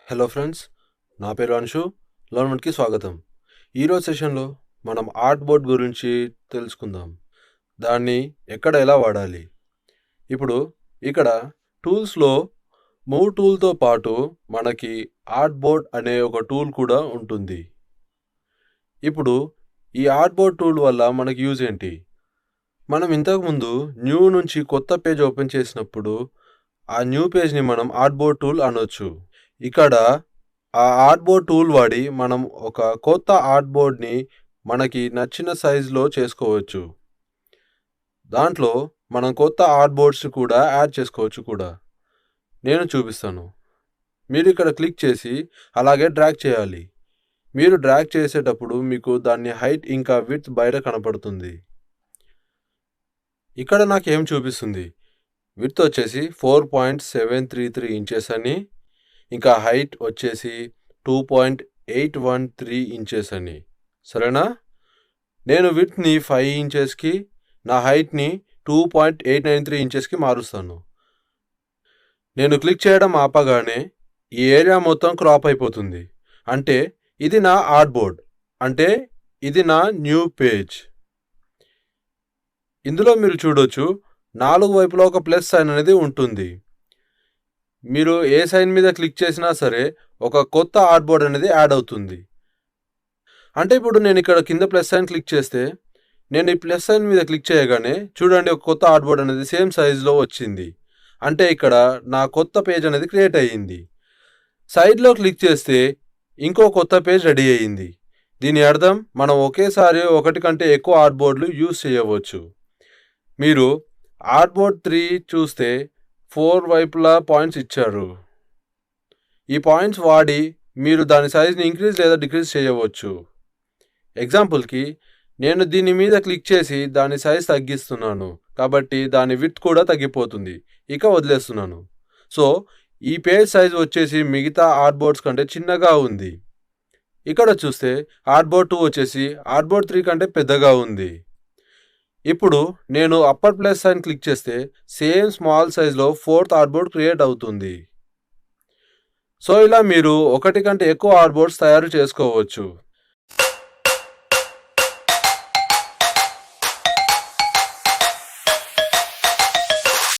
Hello friends, నా పేరు అంశు. లర్న్మెంట్కి స్వాగతం. ఈరోజు సెషన్లో మనం ఆర్ట్ బోర్డ్ గురించి తెలుసుకుందాం. దాన్ని ఎక్కడ ఎలా వాడాలి. ఇప్పుడు ఇక్కడ టూల్స్లో మూవ్ టూల్తో పాటు మనకి ఆర్ట్ బోర్డ్ అనే ఒక టూల్ కూడా ఉంటుంది. ఇప్పుడు ఈ ఆర్ట్ బోర్డ్ టూల్ వల్ల మనకి యూజ్ ఏంటి? మనం ఇంతకుముందు న్యూ నుంచి కొత్త పేజ్ ఓపెన్ చేసినప్పుడు ఆ న్యూ పేజ్ని మనం ఆర్ట్ బోర్డ్ టూల్ అనొచ్చు. ఇక్కడ ఆ ఆర్ట్ బోర్డ్ టూల్ వాడి మనం ఒక కొత్త ఆర్ట్ బోర్డ్ని మనకి నచ్చిన సైజులో చేసుకోవచ్చు. దాంట్లో మనం కొత్త ఆర్ట్ బోర్డ్స్ కూడా యాడ్ చేసుకోవచ్చు కూడా. నేను చూపిస్తాను. మీరు ఇక్కడ క్లిక్ చేసి అలాగే డ్రాగ్ చేయాలి. మీరు డ్రాగ్ చేసేటప్పుడు మీకు దాని హైట్ ఇంకా విడ్త్ బయట కనపడుతుంది. ఇక్కడ నాకు ఏం చూపిస్తుంది? విడ్త్ వచ్చేసి 4.733 ఇంచెస్ అని, ఇంకా హైట్ వచ్చేసి 2.813 ఇంచెస్ అని. సరేనా? నేను విడ్త్ని 5 ఇంచెస్కి, నా హైట్ని 2.893 ఇంచెస్కి మారుస్తాను. నేను క్లిక్ చేయడం ఆపగానే ఈ ఏరియా మొత్తం క్రాప్ అయిపోతుంది. అంటే ఇది నా ఆర్ట్ బోర్డ్, అంటే ఇది నా న్యూ పేజ్. ఇందులో మీరు చూడొచ్చు 4 వైపులా ఒక ప్లస్ సైన్ అనేది ఉంటుంది. మీరు ఏ సైన్ మీద క్లిక్ చేసినా సరే ఒక కొత్త ఆర్ట్ బోర్డ్ అనేది యాడ్ అవుతుంది. అంటే ఇప్పుడు నేను ఇక్కడ కింద ప్లస్ సైన్ క్లిక్ చేస్తే, నేను ఈ ప్లస్ సైన్ మీద క్లిక్ చేయగానే చూడండి ఒక కొత్త ఆర్ట్ బోర్డ్ అనేది సేమ్ సైజులో వచ్చింది. అంటే ఇక్కడ నా కొత్త పేజ్ అనేది క్రియేట్ అయ్యింది. సైడ్లో క్లిక్ చేస్తే ఇంకో కొత్త పేజ్ రెడీ అయ్యింది. దీని అర్థం మనం ఒకేసారి ఒకటి కంటే ఎక్కువ ఆర్ట్ బోర్డులు యూజ్ చేయవచ్చు. మీరు ఆర్ట్ బోర్డ్ 3 చూస్తే 4 వైపులా పాయింట్స్ ఇచ్చారు. ఈ పాయింట్స్ వాడి మీరు దాని సైజ్ని ఇంక్రీజ్ లేదా డిక్రీజ్ చేయవచ్చు. ఎగ్జాంపుల్కి నేను దీని మీద క్లిక్ చేసి దాని సైజ్ తగ్గిస్తున్నాను, కాబట్టి దాని విడ్త్ కూడా తగ్గిపోతుంది. ఇక వదిలేస్తున్నాను. సో ఈ పేజ్ సైజ్ వచ్చేసి మిగతా ఆర్ట్ బోర్డ్స్ కంటే చిన్నగా ఉంది. ఇక్కడ చూస్తే ఆర్ట్ బోర్డ్ 2 వచ్చేసి ఆర్ట్ బోర్డ్ 3 కంటే పెద్దగా ఉంది. ఇప్పుడు నేను అప్పర్ ప్లస్ సైన్ క్లిక్ చేస్తే సేమ్ స్మాల్ సైజ్లో 4th ఆర్ట్ బోర్డ్ క్రియేట్ అవుతుంది. సో ఇలా మీరు ఒకటి కంటే ఎక్కువ ఆర్ట్ బోర్డ్స్ తయారు చేసుకోవచ్చు.